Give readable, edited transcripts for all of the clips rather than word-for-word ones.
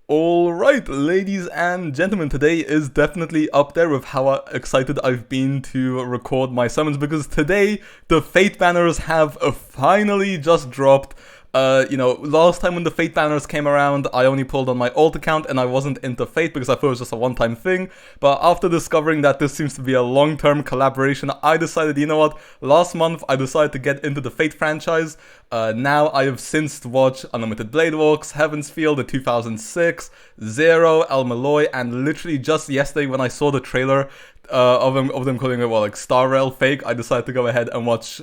Alright, ladies and gentlemen, today is definitely up there with how excited I've been to record my summons, because today the Fate banners have finally just dropped. Last time when the Fate banners came around, I only pulled on my alt account and I wasn't into Fate because I thought it was just a one-time thing. But after discovering that this seems to be a long-term collaboration, I decided, you know what, last month I decided to get into the Fate franchise. Now I have since watched Unlimited Blade Walks, Heaven's Feel, the 2006, Zero, El Malloy, and literally just yesterday when I saw the trailer of them calling it, like Star Rail Fake, I decided to go ahead and watch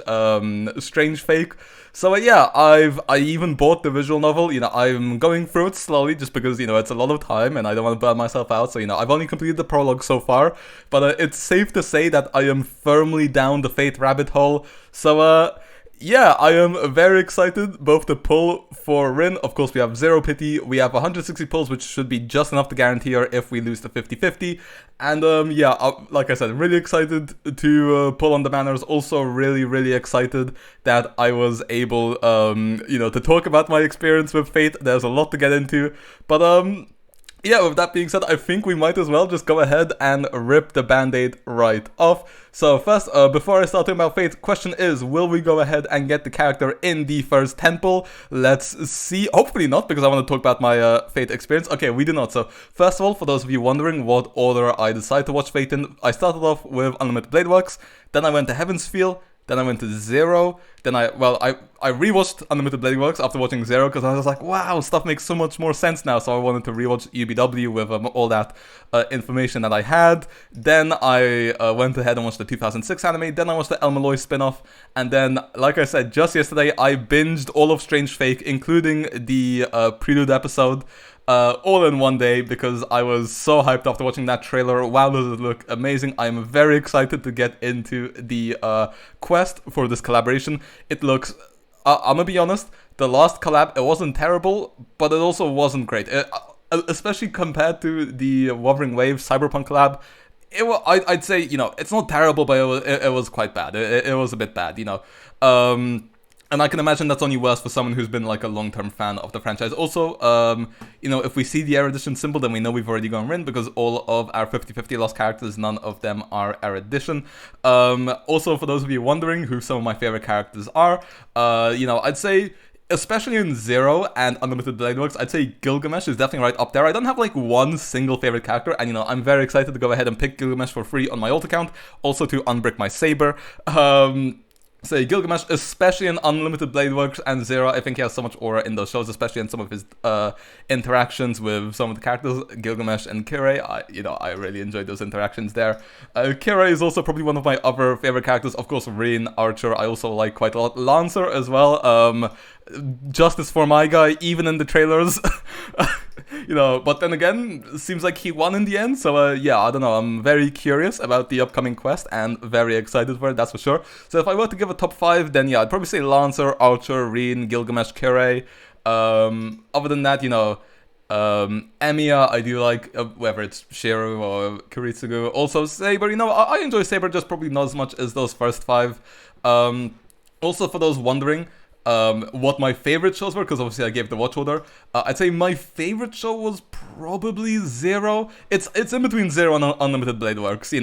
Strange Fake. So I even bought the visual novel. I'm going through it slowly just because, it's a lot of time and I don't want to burn myself out. So, I've only completed the prologue so far, but it's safe to say that I am firmly down the Fate rabbit hole. So, I am very excited both to pull for Rin. Of course, we have 0 pity, we have 160 pulls, which should be just enough to guarantee her if we lose the 50-50. And like I said, really excited to pull on the banners. Also really excited that I was able, to talk about my experience with Fate. There's a lot to get into, but with that being said, I think we might as well just go ahead and rip the band-aid right off. So first, before I start talking about Fate, question is, will we go ahead and get the character in the first 10 pull? Let's see. Hopefully not, because I want to talk about my Fate experience. Okay, we do not. So first of all, for those of you wondering what order I decided to watch Fate in, I started off with Unlimited Blade Works, then I went to Heaven's Feel, then I went to Zero, then I rewatched Unlimited Blade Works after watching Zero because I was like, wow, stuff makes so much more sense now, so I wanted to rewatch UBW with all that information that I had. Then I went ahead and watched the 2006 anime, then I watched the El Malloy spin-off, and then, like I said, just yesterday, I binged all of Strange Fake, including the Prelude episode, all in one day because I was so hyped after watching that trailer. Wow, does it look amazing. I'm very excited to get into the quest for this collaboration. It looks, I'm gonna be honest, the last collab, it wasn't terrible, but it also wasn't great. Especially compared to the Wuthering Waves Cyberpunk collab. I'd say, it's not terrible, but it was quite bad. It was a bit bad, and I can imagine that's only worse for someone who's been like a long-term fan of the franchise. Also, if we see the Air Edition symbol, then we know we've already gone Rin because all of our 50-50 lost characters, none of them are Air Edition. Also, for those of you wondering who some of my favorite characters are, I'd say, especially in Zero and Unlimited Blade Works, I'd say Gilgamesh is definitely right up there. I don't have like one single favorite character, and I'm very excited to go ahead and pick Gilgamesh for free on my alt account, also to unbrick my Saber. Say Gilgamesh, especially in Unlimited Blade Works and Zero, I think he has so much aura in those shows, especially in some of his interactions with some of the characters, Gilgamesh and Kirei. I really enjoyed those interactions there. Kirei is also probably one of my other favorite characters. Of course, Rin+Archer, I also like quite a lot. Lancer as well. Justice for my guy, even in the trailers. But then again, it seems like he won in the end, so I don't know, I'm very curious about the upcoming quest and very excited for it, that's for sure. So if I were to give a top 5, then I'd probably say Lancer, Archer, Rin, Gilgamesh, Kirei. Other than that, Emiya, I do like, whether it's Shiru or Kiritsugu. Also Saber, I enjoy Saber, just probably not as much as those first 5. Also, for those wondering, what my favorite shows were, because obviously I gave the watch order. I'd say my favorite show was probably Zero. It's in between Zero and Unlimited Blade Works,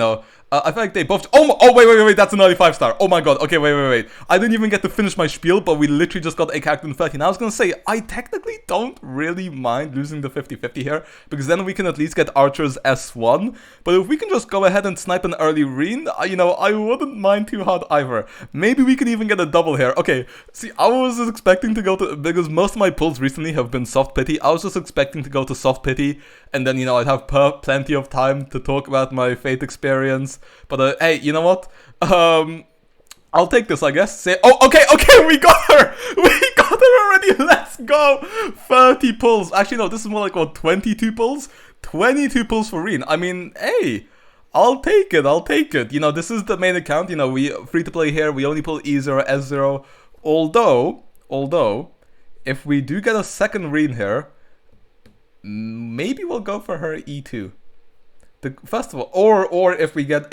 I feel like they both... Oh, wait, that's an early 5-star. Oh my god, okay, wait. I didn't even get to finish my spiel, but we literally just got a character in 30. Now I was gonna say, I technically don't really mind losing the 50-50 here, because then we can at least get Archer's S1, but if we can just go ahead and snipe an early Rin, I wouldn't mind too hard either. Maybe we can even get a double here. Okay, see, I was expecting to go to... Because most of my pulls recently have been soft pity, I was just expecting to go to soft pity, and then, I'd have plenty of time to talk about my Fate experience. But hey, you know what? I'll take this, I guess. Okay, we got her! We got her already, let's go! 30 pulls. Actually, no, this is more like, 22 pulls? 22 pulls for Rin. I mean, hey, I'll take it. This is the main account. We free to play here. We only pull E0, S0. Although, if we do get a second Rin here, maybe we'll go for her E2. First of all, or if we get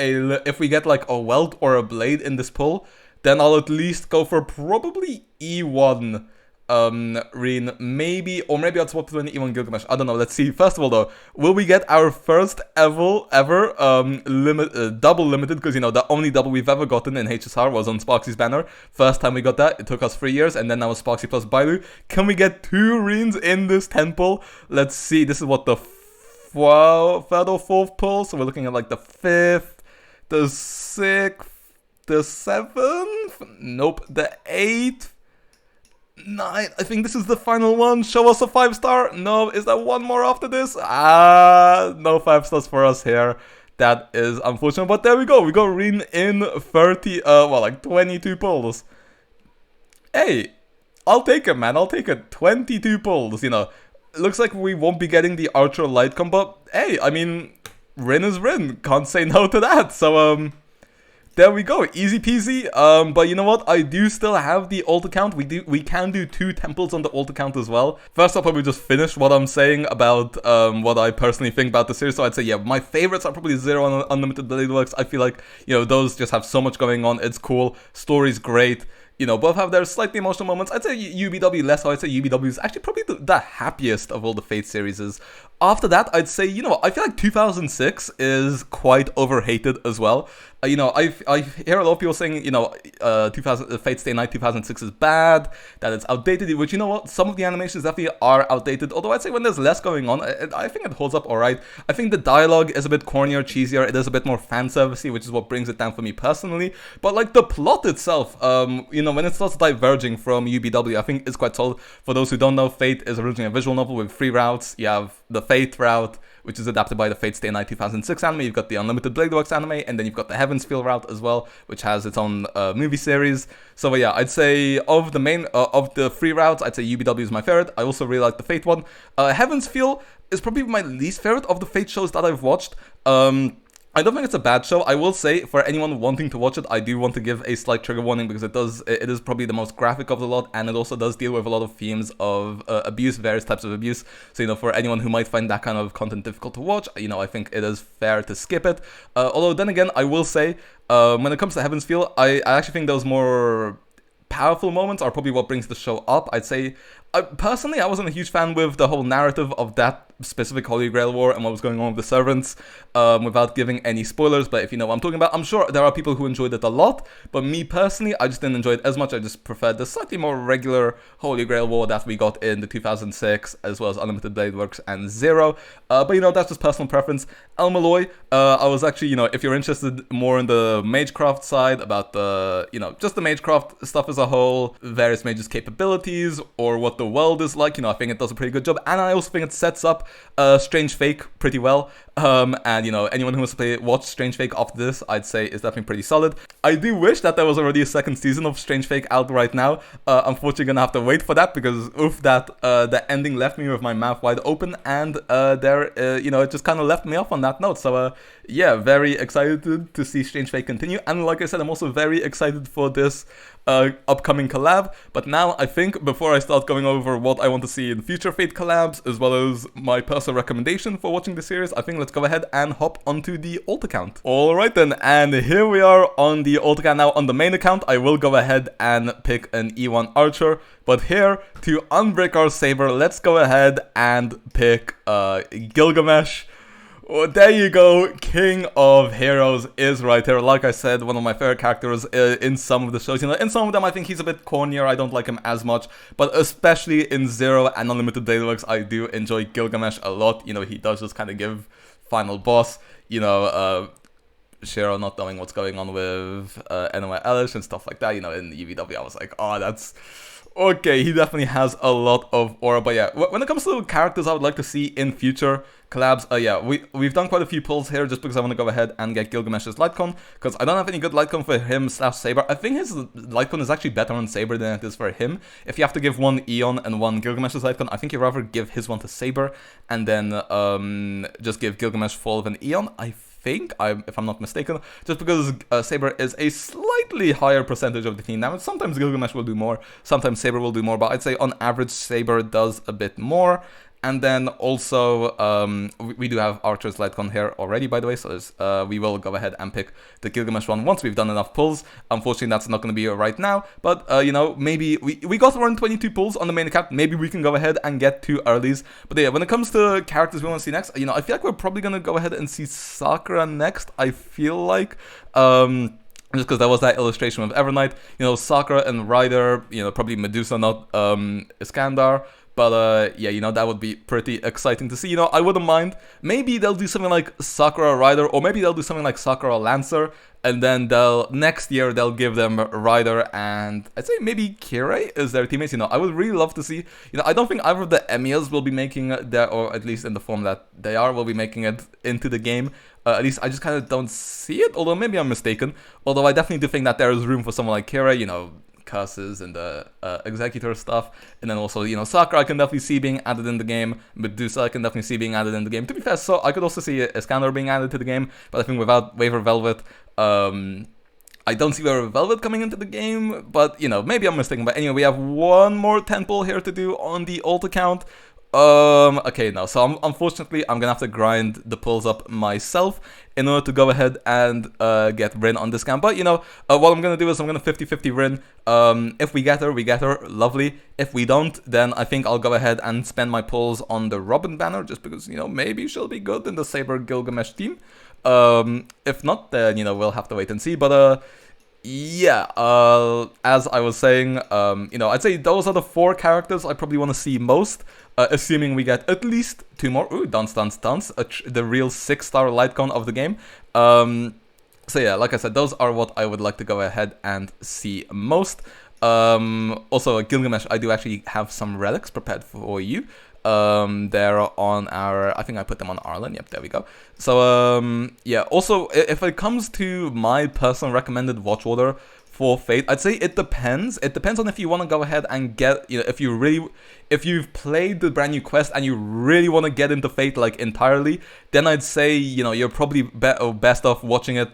like a welt or a blade in this pull, then I'll at least go for probably E1. Rin, maybe, or maybe I'll swap to an E1 Gilgamesh. I don't know. Let's see. First of all, though, will we get our first ever double limited? Because, you know, the only double we've ever gotten in HSR was on Sparxy's banner. First time we got that, it took us 3 years, and then that was Sparxy plus Bailu. Can we get 2 Rins in this 10 pull? Let's see. This is what the third or fourth pull. So we're looking at like the 5th, the 6th, the 7th. Nope, the 8th. 9. I think this is the final one. Show us a 5-star. No, is there one more after this? No 5 stars for us here. That is unfortunate, but there we go. We got Rin in 22 pulls. Hey, I'll take it, man. I'll take it. 22 pulls, you know. Looks like we won't be getting the Archer light combo. Hey, I mean, Rin is Rin. Can't say no to that. So, there we go, easy peasy. But you know what? I do still have the alt account. We can do 2 temples on the alt account as well. First, I'll probably just finish what I'm saying about what I personally think about the series. So I'd say, yeah, my favorites are probably Zero and Unlimited Blade Works. I feel like, you know, those just have so much going on. It's cool. Story's great. You know, both have their slightly emotional moments. I'd say UBW less, so I'd say UBW is actually probably the happiest of all the Fate series. After that, I'd say, you know, I feel like 2006 is quite overhated as well. You know, I hear a lot of people saying, you know, Fate Stay Night 2006 is bad, that it's outdated, which, you know what, some of the animations definitely are outdated, although I'd say when there's less going on, I think it holds up alright. I think the dialogue is a bit cornier, cheesier, it is a bit more fan servicey, which is what brings it down for me personally, but like the plot itself, you know, when it starts diverging from UBW, I think it's quite solid. For those who don't know, Fate is originally a visual novel with 3 routes. You have the Fate route, which is adapted by the Fate Stay Night 2006 anime. You've got the Unlimited Blade Works anime, and then you've got the Heaven's Feel route as well, which has its own movie series. So yeah, I'd say of the main of the 3 routes, I'd say UBW is my favorite. I also really like the Fate one. Heaven's Feel is probably my least favorite of the Fate shows that I've watched. I don't think it's a bad show. I will say, for anyone wanting to watch it, I do want to give a slight trigger warning because it is probably the most graphic of the lot, and it also does deal with a lot of themes of abuse, various types of abuse. So, you know, for anyone who might find that kind of content difficult to watch, you know, I think it is fair to skip it. Although, then again, I will say, when it comes to Heaven's Feel, I actually think those more powerful moments are probably what brings the show up. I'd say, personally, I wasn't a huge fan with the whole narrative of that specific Holy Grail War and what was going on with the servants, without giving any spoilers, but if you know what I'm talking about, I'm sure there are people who enjoyed it a lot, but me personally, I just didn't enjoy it as much. I just preferred the slightly more regular Holy Grail War that we got in the 2006, as well as Unlimited Blade Works and Zero, but you know, that's just personal preference. El Malloy, I was actually, you know, if you're interested more in the Magecraft side, about the, you know, just the Magecraft stuff as a whole, various mages' capabilities, or what the world is like, you know, I think it does a pretty good job, and I also think it sets up Strange Fake pretty well, and you know, anyone who wants to watch Strange Fake after this, I'd say is definitely pretty solid. I do wish that there was already a 2nd season of Strange Fake out right now. Unfortunately, gonna have to wait for that because oof, that the ending left me with my mouth wide open, and you know, it just kind of left me off on that note. So yeah, very excited to see Strange Fake continue, and like I said, I'm also very excited for this upcoming collab. But now I think before I start going over what I want to see in future Fate collabs, as well as my personal recommendation for watching the series, I think let's go ahead and hop onto the alt account. Alright then, and here we are on the alt account. Now on the main account, I will go ahead and pick an E1 Archer, but here, to unbreak our Saber, let's go ahead and pick Gilgamesh. Well, there you go, King of Heroes is right here. Like I said, one of my favorite characters in some of the shows. You know, in some of them I think he's a bit cornier, I don't like him as much, but especially in Zero and Unlimited Blade Works, I do enjoy Gilgamesh a lot. You know, he does just kind of give final boss, you know, Shiro not knowing what's going on with NY Elish and stuff like that. You know, in UVW I was like, oh, that's... okay, he definitely has a lot of aura. But yeah, when it comes to characters I would like to see in future collabs, yeah, we've done quite a few pulls here just because I want to go ahead and get Gilgamesh's Lightcon, because I don't have any good Lightcon for him / Saber. I think his Lightcon is actually better on Saber than it is for him. If you have to give one Eon and one Gilgamesh's Lightcon, I think you'd rather give his one to Saber, and then just give Gilgamesh Fall of an Eon, I think, if I'm not mistaken, just because Saber is a slightly higher percentage of the team damage. Sometimes Gilgamesh will do more, sometimes Saber will do more, but I'd say on average Saber does a bit more. And then also, we do have Archer's Lightcon here already, by the way, so we will go ahead and pick the Gilgamesh one once we've done enough pulls. Unfortunately, that's not going to be right now, but, you know, maybe we got around 22 pulls on the main account. Maybe we can go ahead and get 2 earlies. But yeah, when it comes to characters we want to see next, you know, I feel like we're probably going to go ahead and see Sakura next, I feel like. Just because that was that illustration of Evernight, you know, Sakura and Ryder, you know, probably Medusa, not Iskandar. But yeah, you know, that would be pretty exciting to see. You know, I wouldn't mind. Maybe they'll do something like Sakura Ryder, or maybe they'll do something like Sakura Lancer, and then next year they'll give them Ryder and I'd say maybe Kirei as their teammates. You know, I would really love to see. You know, I don't think either of the Emias will be making that, or at least in the form that they are, will be making it into the game. At least I just kind of don't see it, although maybe I'm mistaken. Although I definitely do think that there is room for someone like Kira, you know, curses and the executor stuff. And then also, you know, Sakura I can definitely see being added in the game. Medusa I can definitely see being added in the game. To be fair, so I could also see Iskandar being added to the game. But I think without Waver Velvet, I don't see Waver Velvet coming into the game. But, you know, maybe I'm mistaken. But anyway, we have one more 10 pull here to do on the alt account. Okay, no, so unfortunately, I'm gonna have to grind the pulls up myself in order to go ahead and get Rin on discount. But, you know, what I'm gonna do is I'm gonna 50-50 Rin. If we get her, lovely. If we don't, then I think I'll go ahead and spend my pulls on the Robin banner, just because, you know, maybe she'll be good in the Saber Gilgamesh team. If not, then, you know, we'll have to wait and see. But, yeah, as I was saying, you know, I'd say those are the 4 characters I probably want to see most, assuming we get at least 2 more. Ooh, dance, the real 6-star Lightcon of the game. So yeah, like I said, those are what I would like to go ahead and see most. Also, Gilgamesh, I do actually have some relics prepared for you. They're on our, I think I put them on Arlen. Yep, there we go. So, yeah, also, if it comes to my personal recommended watch order for Fate, I'd say it depends. It depends on if you want to go ahead and get, you know, if you've played the brand new quest and you really want to get into Fate, like, entirely, then I'd say, you know, you're probably best off watching it.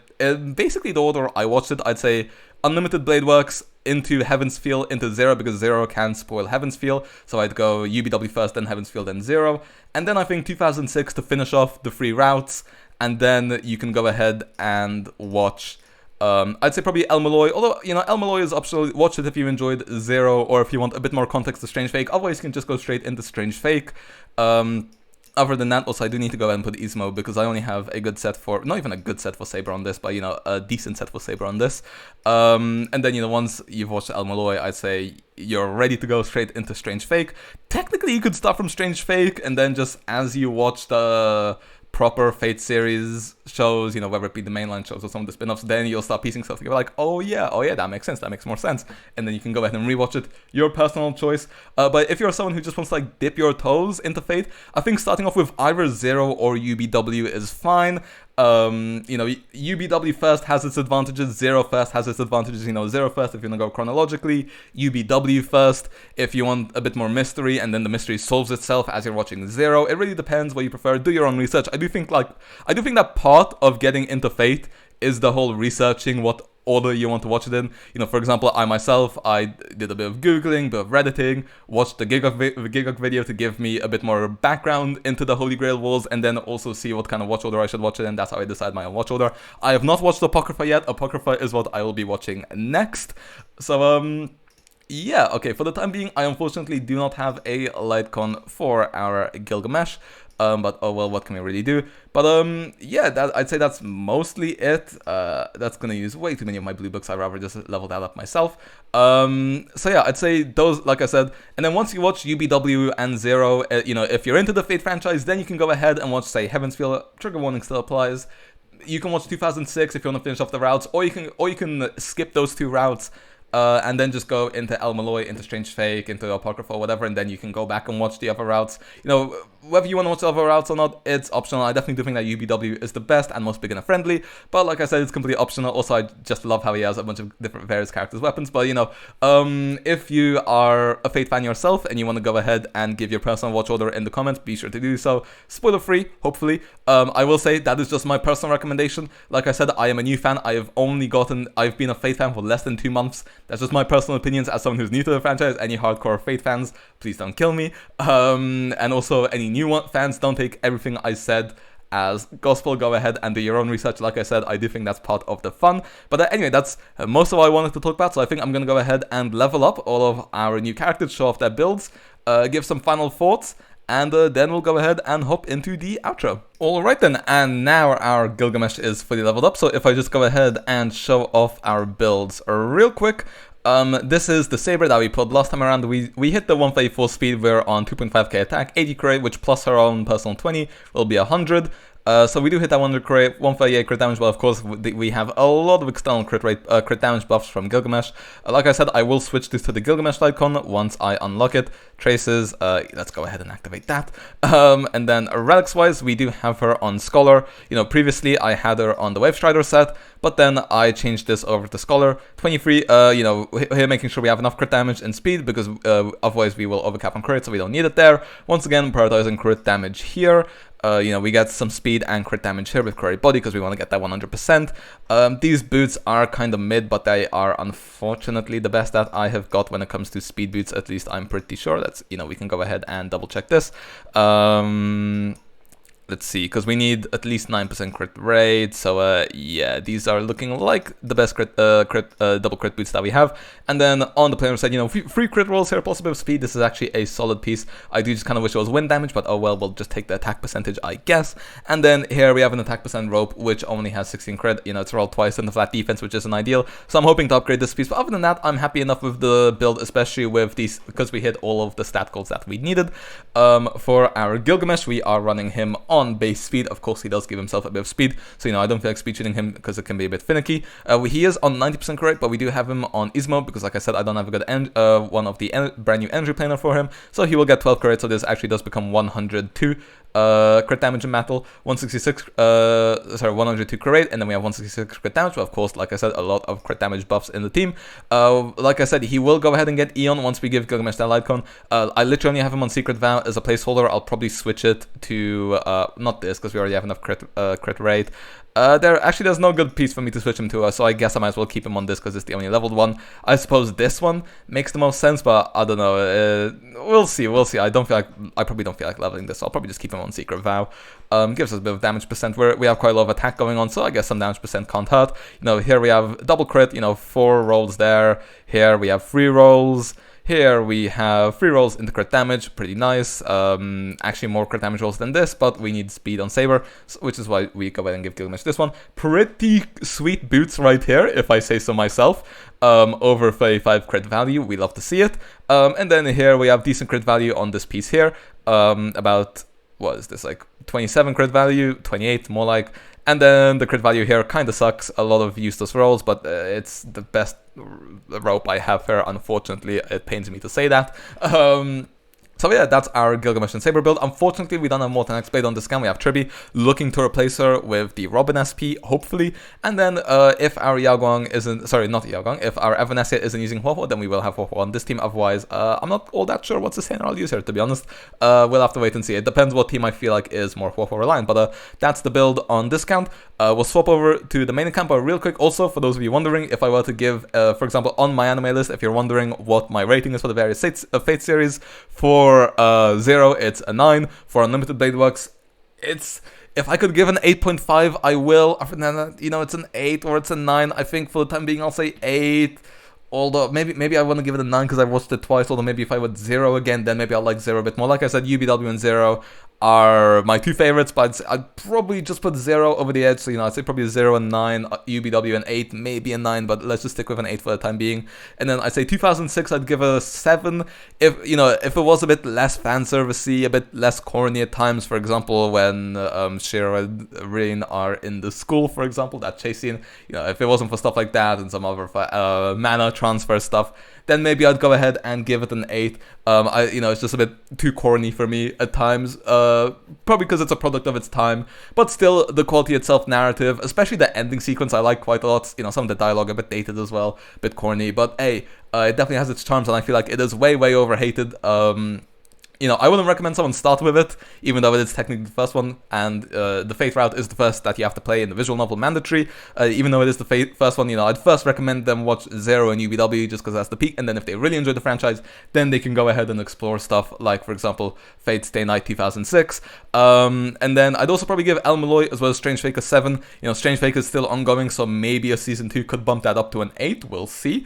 Basically, the order I watched it, I'd say Unlimited Blade Works, into Heaven's Feel, into Zero, because Zero can spoil Heaven's Feel. So I'd go UBW first, then Heaven's Feel, then Zero. And then I think 2006 to finish off the 3 routes. And then you can go ahead and watch, I'd say probably El Malloy. Although, you know, El Malloy is optional. Watch it if you enjoyed Zero, or if you want a bit more context to Strange Fake. Otherwise, you can just go straight into Strange Fake. Other than that, also, I do need to go ahead and put Ismo, because I only have a good set for, not even a good set for Saber on this, but, you know, a decent set for Saber on this. And then, you know, once you've watched El Malloy, I'd say you're ready to go straight into Strange Fake. Technically, you could start from Strange Fake, and then just as you watch the proper Fate series shows, you know, whether it be the mainline shows or some of the spin-offs, then you'll start piecing stuff together, like, oh yeah, that makes sense, that makes more sense, and then you can go ahead and rewatch it, your personal choice. But if you're someone who just wants to, like, dip your toes into Fate, I think starting off with either Zero or UBW is fine. You know, UBW first has its advantages, Zero first has its advantages. You know, Zero first if you want to go chronologically, UBW first if you want a bit more mystery, and then the mystery solves itself as you're watching Zero. It really depends what you prefer. Do your own research. I do think that part of getting into Fate is the whole researching what order you want to watch it in. You know, for example, I myself, I did a bit of Googling, a bit of Redditing, watched the Gigok video to give me a bit more background into the Holy Grail Wars, and then also see what kind of watch order I should watch it in. That's how I decide my own watch order. I have not watched Apocrypha yet. Apocrypha is what I will be watching next. So, yeah, okay, for the time being, I unfortunately do not have a Lightcon for our Gilgamesh. But oh well, what can we really do? But yeah, I'd say that's mostly it. That's gonna use way too many of my blue books. I'd rather just level that up myself. So yeah, I'd say those, like I said. And then once you watch UBW and Zero, you know, if you're into the Fate franchise, then you can go ahead and watch, say, Heaven's Feel. Trigger warning still applies. You can watch 2006 if you want to finish off the routes, or you can skip those 2 routes. And then just go into El Malloy, into Strange Fake, into Apocrypha, whatever, and then you can go back and watch the other routes. You know, whether you want to watch the other routes or not, it's optional. I definitely do think that UBW is the best and most beginner friendly, but like I said, it's completely optional. Also, I just love how he has a bunch of different various characters' weapons. But, you know, if you are a Fate fan yourself and you want to go ahead and give your personal watch order in the comments, be sure to do so. Spoiler free, hopefully. I will say that is just my personal recommendation. Like I said, I am a new fan. I've been a Fate fan for less than 2 months. That's just my personal opinions as someone who's new to the franchise. Any hardcore Fate fans, please don't kill me. And also any new fans, don't take everything I said as gospel. Go ahead and do your own research. Like I said, I do think that's part of the fun. But anyway, that's most of what I wanted to talk about. So I think I'm going to go ahead and level up all of our new characters, show off their builds, give some final thoughts, and then we'll go ahead and hop into the outro. Alright then, and now our Gilgamesh is fully leveled up. So if I just go ahead and show off our builds real quick. This is the Saber that we pulled last time around. We hit the 134 speed, we're on 2.5k attack, 80 crit, which plus our own personal 20 will be 100. So we do hit that 100 crit, 138 crit damage, but of course we have a lot of external crit damage buffs from Gilgamesh. Like I said, I will switch this to the Gilgamesh icon once I unlock it. Traces, let's go ahead and activate that. And then relics wise, we do have her on Scholar. You know, previously I had her on the Wave Strider set, but then I changed this over to Scholar. 23, you know, here making sure we have enough crit damage and speed, because otherwise we will overcap on crit, so we don't need it there. Once again, prioritizing crit damage here. You know, we get some speed and crit damage here with Curry Body because we want to get that 100%. These boots are kind of mid, but they are unfortunately the best that I have got when it comes to speed boots. At least I'm pretty sure. That's, you know, we can go ahead and double check this. Let's see, because we need at least 9% crit rate, so yeah, these are looking like the best double crit boots that we have. And then on the player side, you know, free crit rolls here, plus a bit of speed. This is actually a solid piece. I do just kind of wish it was wind damage, but oh well, we'll just take the attack percentage, I guess. And then here we have an attack percent rope, which only has 16 crit. You know, it's rolled twice in the flat defense, which isn't ideal. So I'm hoping to upgrade this piece, but other than that, I'm happy enough with the build, especially with these, because we hit all of the stat goals that we needed. For our Gilgamesh, we are running him on base speed. Of course, he does give himself a bit of speed, so you know, I don't feel like speed shooting him because it can be a bit finicky. He is on 90% correct, but we do have him on Ismo because, like I said, I don't have a good one of the brand new energy planar for him, so he will get 12 correct. So this actually does become 102 crit damage in battle, 102 crit rate, and then we have 166 crit damage. But of course, like I said, a lot of crit damage buffs in the team. Like I said, he will go ahead and get Eon once we give Gilgamesh that light cone. I literally only have him on Secret Vow as a placeholder. I'll probably switch it to not this, because we already have enough crit rate. There's no good piece for me to switch him to, so I guess I might as well keep him on this because it's the only leveled one. I suppose this one makes the most sense, but I don't know. We'll see. I probably don't feel like leveling this, so I'll probably just keep him on Secret Vow. Gives us a bit of damage percent. We have quite a lot of attack going on, so I guess some damage percent can't hurt. You know, here we have double crit. You know, 4 rolls there. Here we have 3 rolls. Here we have 3 rolls into crit damage, pretty nice. Actually more crit damage rolls than this, but we need speed on Saber, which is why we go ahead and give Gilgamesh this one. Pretty sweet boots right here, if I say so myself. Over 35 crit value, we love to see it. And then here we have decent crit value on this piece here. About, what is this, like 27 crit value, 28 more like. And then the crit value here kind of sucks, a lot of useless rolls, but it's the best rope I have here, unfortunately. It pains me to say that. So yeah, that's our Gilgamesh and Saber build. Unfortunately, we don't have Morton X Blade on this scan. We have Tribi looking to replace her with the Robin SP, hopefully. And then if our Yaoguang isn't, sorry, not Yaoguang, if our Evanescence isn't using Huohuo, then we will have Huohuo on this team. Otherwise, I'm not all that sure what's the Saner I'll use here, to be honest. We'll have to wait and see. It depends what team I feel like is more Huohuo reliant. But that's the build on this count. We'll swap over to the main account, but real quick, also, for those of you wondering, if I were to give, for example, on my anime list, if you're wondering what my rating is for the various Fate series, for 0, it's a 9. For Unlimited Blade Works, it's... If I could give an 8.5, I will. Other than that, you know, it's an 8 or it's a 9. I think for the time being, I'll say 8. Although, maybe I want to give it a 9 because I watched it twice. Although maybe if I would 0 again, then maybe I'll like 0 a bit more. Like I said, UBW and 0 are my 2 favorites, but I'd probably just put 0 over the edge. So, you know, I'd say probably 0 and 9, UBW and 8, maybe a 9, but let's just stick with an 8 for the time being. And then I'd say 2006, I'd give a 7. If it was a bit less fan servicey, a bit less corny at times, for example, when Shiro and Rin are in the school, for example, that chase scene, you know, if it wasn't for stuff like that and some other mana transfer stuff, then maybe I'd go ahead and give it an 8. It's just a bit too corny for me at times, probably because it's a product of its time, but still, the quality itself, narrative, especially the ending sequence, I like quite a lot. You know, some of the dialogue a bit dated as well, a bit corny, but hey, it definitely has its charms, and I feel like it is way overhated. you know, I wouldn't recommend someone start with it, even though it is technically the first one, and the Fate route is the first that you have to play in the visual novel mandatory. Even though it is the first one, you know, I'd first recommend them watch Zero and UBW just because that's the peak, and then if they really enjoy the franchise, then they can go ahead and explore stuff like, for example, Fate Stay Night 2006. And then I'd also probably give El Malloy as well as Strange Fake a 7. You know, Strange Fake is still ongoing, so maybe a season 2 could bump that up to an 8. We'll see.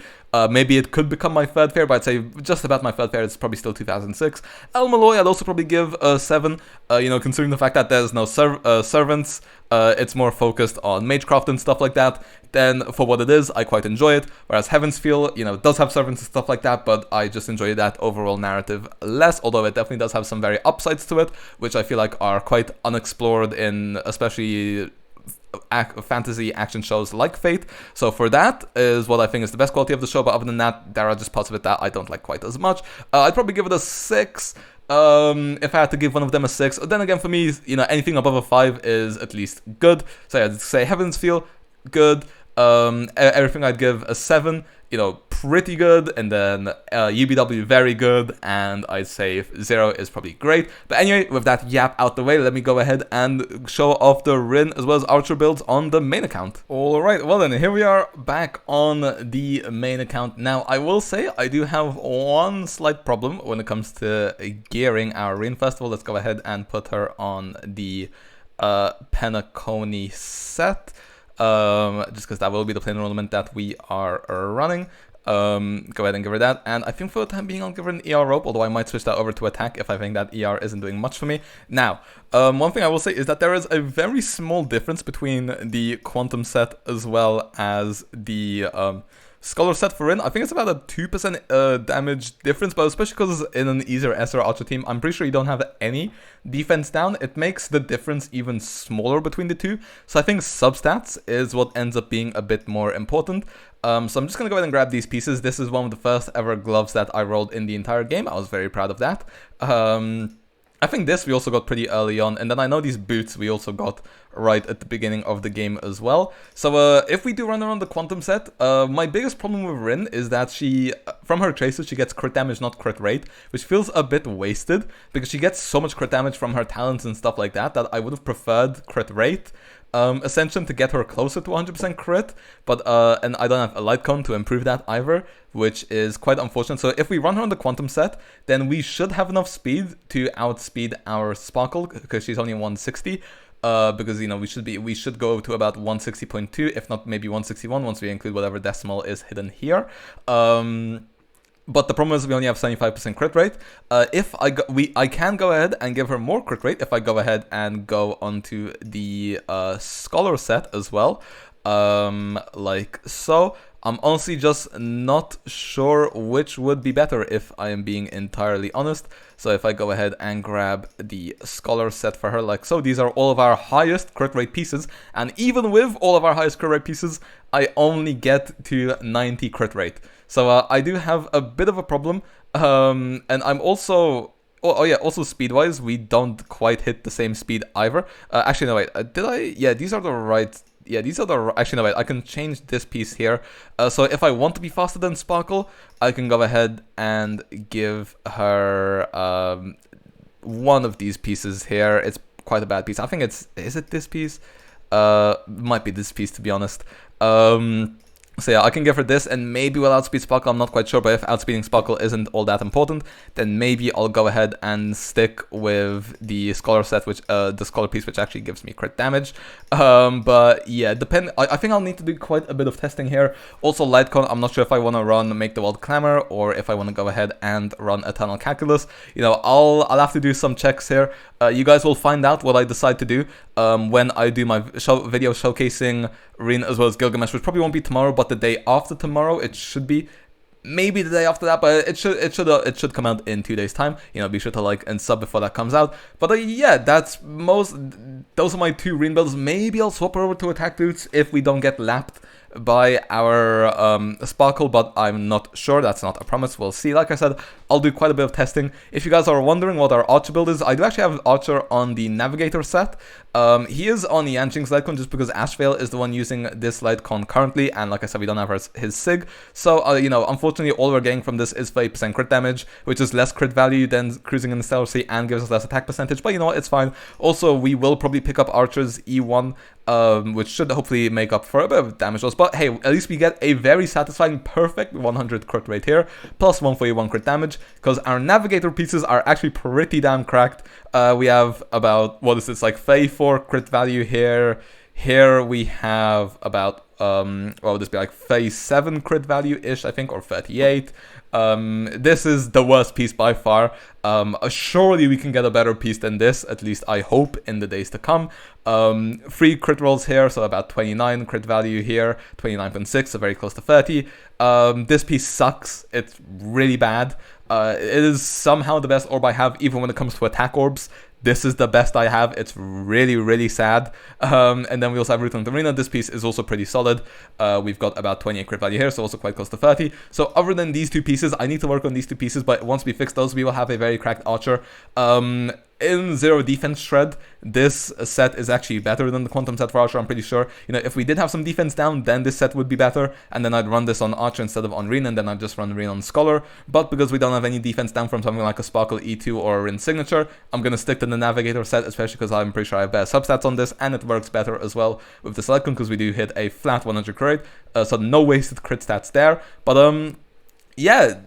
Maybe it could become my third favorite, but I'd say just about my third favorite. It's probably still 2006. El Malloy, I'd also probably give a 7. You know, considering the fact that there's no servants, it's more focused on magecraft and stuff like that. Then, for what it is, I quite enjoy it. Whereas Heaven's Feel, you know, it does have servants and stuff like that, but I just enjoy that overall narrative less. Although it definitely does have some very upsides to it, which I feel like are quite unexplored in, especially fantasy action shows like Fate. So for that is what I think is the best quality of the show, but other than that, there are just parts of it that I don't like quite as much. I'd probably give it a 6 if I had to give one of them a 6. Then again, for me, you know, anything above a 5 is at least good. So I'd say Heaven's Feel, good. Everything I'd give a 7, you know, pretty good, and then UBW very good, and I'd say Zero is probably great. But anyway, with that yap out the way, let me go ahead and show off the Rin as well as Archer builds on the main account. Alright, well then, here we are back on the main account. Now, I will say I do have one slight problem when it comes to gearing our Rin Festival. Let's go ahead and put her on the Penacony set. Just because that will be the planar element that we are running. Go ahead and give her that, and I think for the time being I'll give her an ER rope, although I might switch that over to attack if I think that ER isn't doing much for me. Now, one thing I will say is that there is a very small difference between the Quantum set as well as the Scholar set for Rin. I think it's about a 2% damage difference, but especially because in an easier SR Archer team, I'm pretty sure you don't have any defense down. It makes the difference even smaller between the two. So I think substats is what ends up being a bit more important. So I'm just going to go ahead and grab these pieces. This is one of the first ever gloves that I rolled in the entire game. I was very proud of that. I think this we also got pretty early on, and then I know these boots we also got right at the beginning of the game as well. So if we do run around the Quantum set, my biggest problem with Rin is that she, from her traces, she gets crit damage, not crit rate, which feels a bit wasted, because she gets so much crit damage from her talents and stuff like that, that I would have preferred crit rate. Ascension to get her closer to 100% crit, but and I don't have a light cone to improve that either, which is quite unfortunate. So if we run her on the Quantum set, then we should have enough speed to outspeed our Sparkle, because she's only 160. Because, you know, we should go to about 160.2, if not maybe 161, once we include whatever decimal is hidden here. But the problem is we only have 75% crit rate. I can go ahead and give her more crit rate if I go ahead and go onto the Scholar set as well, like so. I'm honestly just not sure which would be better, if I am being entirely honest. So if I go ahead and grab the Scholar set for her, like so, these are all of our highest crit rate pieces, and even with all of our highest crit rate pieces, I only get to 90 crit rate. So I do have a bit of a problem, and I'm also... Oh yeah, also speed-wise, we don't quite hit the same speed either. Actually, no, wait, did I? Yeah, these are the right... Yeah, these are the... Actually, no, wait, I can change this piece here. So if I want to be faster than Sparkle, I can go ahead and give her one of these pieces here. It's quite a bad piece. I think it's... Is it this piece? Might be this piece, to be honest. So yeah, I can give her this, and maybe we'll outspeed Sparkle, I'm not quite sure, but if outspeeding Sparkle isn't all that important, then maybe I'll go ahead and stick with the Scholar set, which the Scholar piece, which actually gives me crit damage. But yeah, I think I'll need to do quite a bit of testing here. Also, Lightcon, I'm not sure if I want to run Make the World Clamor, or if I want to go ahead and run Eternal Calculus. You know, I'll have to do some checks here. You guys will find out what I decide to do when I do my video showcasing Rin as well as Gilgamesh, which probably won't be tomorrow, but the day after tomorrow it should be. Maybe the day after that, but it should come out in 2 days time. You know, be sure to like and sub before that comes out. But yeah, those are my two Rin builds. Maybe I'll swap over to attack boots if we don't get lapped by our Sparkle, but I'm not sure. That's not a promise. We'll see. Like I said, I'll do quite a bit of testing. If you guys are wondering what our Archer build is, I do actually have Archer on the Navigator set. He is on the Yanqing's Lightcon just because Ashvale is the one using this Lightcon currently, and like I said, we don't have his SIG. So, you know, unfortunately, all we're getting from this is 30% crit damage, which is less crit value than cruising in the Stellar Sea and gives us less attack percentage, but you know what, it's fine. Also, we will probably pick up Archer's E1, which should hopefully make up for a bit of damage loss. But hey, at least we get a very satisfying, perfect 100 crit rate here, plus 141 crit damage, because our Navigator pieces are actually pretty damn cracked. We have about, what is this, like 34 crit value here. Here we have about, what would this be, like 37 crit value-ish, I think, or 38. This is the worst piece by far. Surely we can get a better piece than this, at least I hope, in the days to come. 3 crit rolls here, so about 29 crit value here, 29.6, so very close to 30. This piece sucks. It's really bad. It is somehow the best orb I have, even when it comes to attack orbs. This is the best I have. It's really, really sad. And then we also have Root Arena. This piece is also pretty solid. We've got about 28 crit value here, so also quite close to 30. So other than these two pieces, I need to work on these two pieces, but once we fix those, we will have a very cracked Archer. In Zero Defense Shred, this set is actually better than the Quantum set for Archer, I'm pretty sure. You know, if we did have some defense down, then this set would be better, and then I'd run this on Archer instead of on Rin, and then I'd just run Rin on Scholar. But because we don't have any defense down from something like a Sparkle E2 or a Rin Signature, I'm gonna stick to the Navigator set, especially because I'm pretty sure I have better substats on this, and it works better as well with the Selectcon, because we do hit a flat 100 crit, so no wasted crit stats there. But yeah,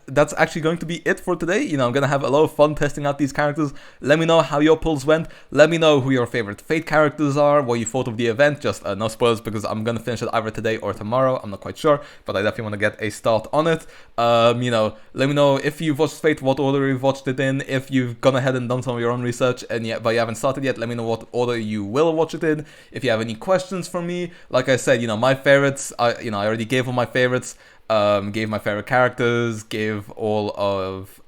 that's actually going to be it for today. You know, I'm gonna have a lot of fun testing out these characters. Let me know how your pulls went. Let me know who your favorite Fate characters are, what you thought of the event. Just no spoilers, because I'm gonna finish it either today or tomorrow. I'm not quite sure, but I definitely want to get a start on it. You know, let me know if you've watched Fate, what order you've watched it in. If you've gone ahead and done some of your own research and but you haven't started yet, let me know what order you will watch it in. If you have any questions for me, like I said, you know, my favorites, I already gave all my favorites. Gave my favorite characters, gave all of,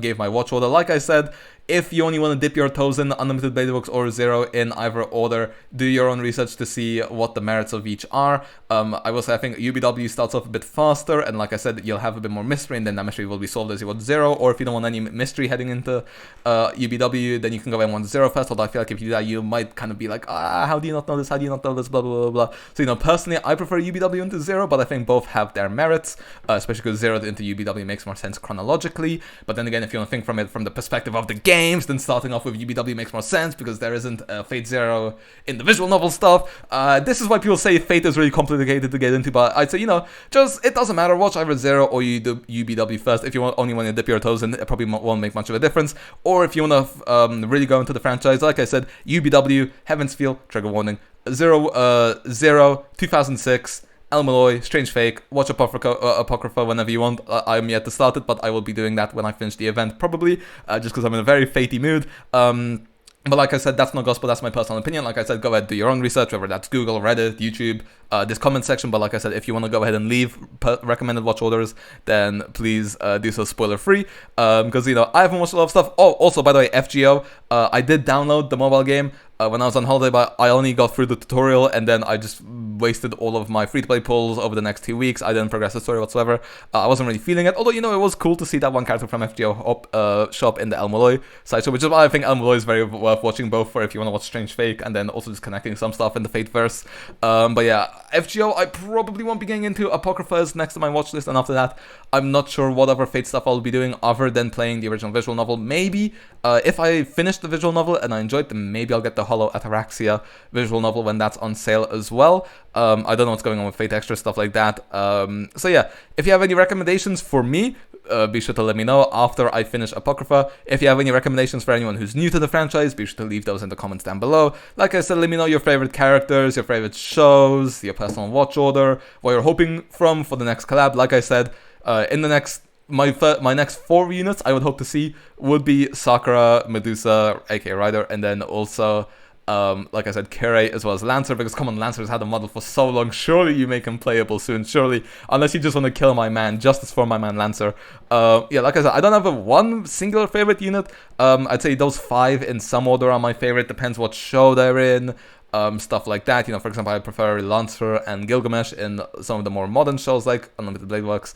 gave my watch order. Like I said, if you only want to dip your toes in Unlimited Blade Books or Zero in either order, do your own research to see what the merits of each are. I will say I think UBW starts off a bit faster, and like I said, you'll have a bit more mystery, and then that mystery will be solved as you watch Zero. Or if you don't want any mystery heading into UBW, then you can go and watch Zero first. Although I feel like if you do that, you might kind of be like, how do you not know this? How do you not know this? Blah, blah, blah, blah. So, you know, personally, I prefer UBW into Zero, but I think both have their merits, especially because Zero into UBW makes more sense chronologically. But then again, if you want to think from it from the perspective of the games, then starting off with UBW makes more sense, because there isn't Fate Zero in the visual novel stuff. This is why people say Fate is really complicated to get into, but I'd say, you know, just, it doesn't matter, watch either Zero or you do UBW first. If you only want to dip your toes in, it probably won't make much of a difference. Or if you want to really go into the franchise, like I said, UBW, Heaven's Feel, trigger warning, Zero, 2006, El Malloy, Strange Fake, watch Apocrypha whenever you want. I'm yet to start it, but I will be doing that when I finish the event, probably, just because I'm in a very fatey mood. But like I said, that's not gospel, that's my personal opinion. Like I said, go ahead, do your own research, whether that's Google, Reddit, YouTube, this comment section. But like I said, if you want to go ahead and leave recommended watch orders, then please do so spoiler free. Because, you know, I haven't watched a lot of stuff. Oh, also, by the way, FGO, I did download the mobile game when I was on holiday, but I only got through the tutorial, and then I just wasted all of my free-to-play pulls over the next 2 weeks. I didn't progress the story whatsoever. I wasn't really feeling it, although, you know, it was cool to see that one character from FGO show up in the El Malloy sideshow, which is why I think El Malloy is very worth watching, both for if you want to watch Strange Fake, and then also just connecting some stuff in the Fateverse. But yeah, FGO, I probably won't be getting into. Apocrypha is next to my watch list, and after that, I'm not sure what other Fate stuff I'll be doing other than playing the original visual novel. Maybe, if I finish the visual novel and I enjoy it, then maybe I'll get the Hollow Ataraxia visual novel when that's on sale as well. I don't know what's going on with Fate Extra, stuff like that. So yeah, if you have any recommendations for me, be sure to let me know after I finish Apocrypha. If you have any recommendations for anyone who's new to the franchise, be sure to leave those in the comments down below. Like I said, let me know your favorite characters, your favorite shows, your personal watch order, what you're hoping for the next collab. Like I said, in the next my next 4 units I would hope to see would be Sakura, Medusa, aka Rider, and then also like I said, Kirei as well as Lancer, because come on, Lancer's had a model for so long. Surely you make him playable soon, surely, unless you just want to kill my man. Justice for my man Lancer. Yeah, like I said, I don't have one singular favorite unit. I'd say those 5 in some order are my favorite, depends what show they're in. stuff like that. You know, for example, I prefer Lancer and Gilgamesh in some of the more modern shows like Unlimited Blade Works.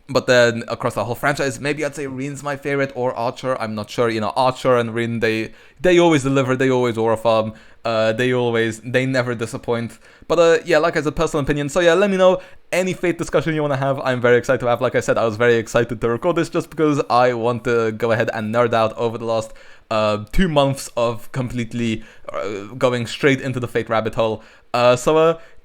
But then across the whole franchise, maybe I'd say Rin's my favorite, or Archer. I'm not sure. You know, Archer and Rin, they always deliver. They always aura farm. They never disappoint. But yeah, like I said, personal opinion. So yeah, let me know any Fate discussion you want to have. I'm very excited to have. Like I said, I was very excited to record this just because I want to go ahead and nerd out over the last 2 months of completely going straight into the Fate rabbit hole.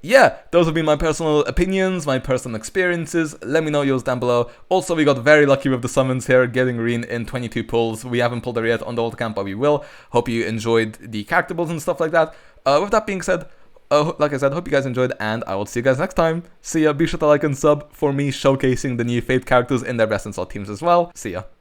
Yeah, those have been my personal opinions, my personal experiences. Let me know yours down below. Also, we got very lucky with the summons here, getting Rin in 22 pulls. We haven't pulled her yet on the old camp, but we will. Hope you enjoyed the character builds and stuff like that. With that being said, like I said, hope you guys enjoyed, and I will see you guys next time. See ya. Be sure to like and sub for me showcasing the new Fate characters in their best in slot teams as well. See ya.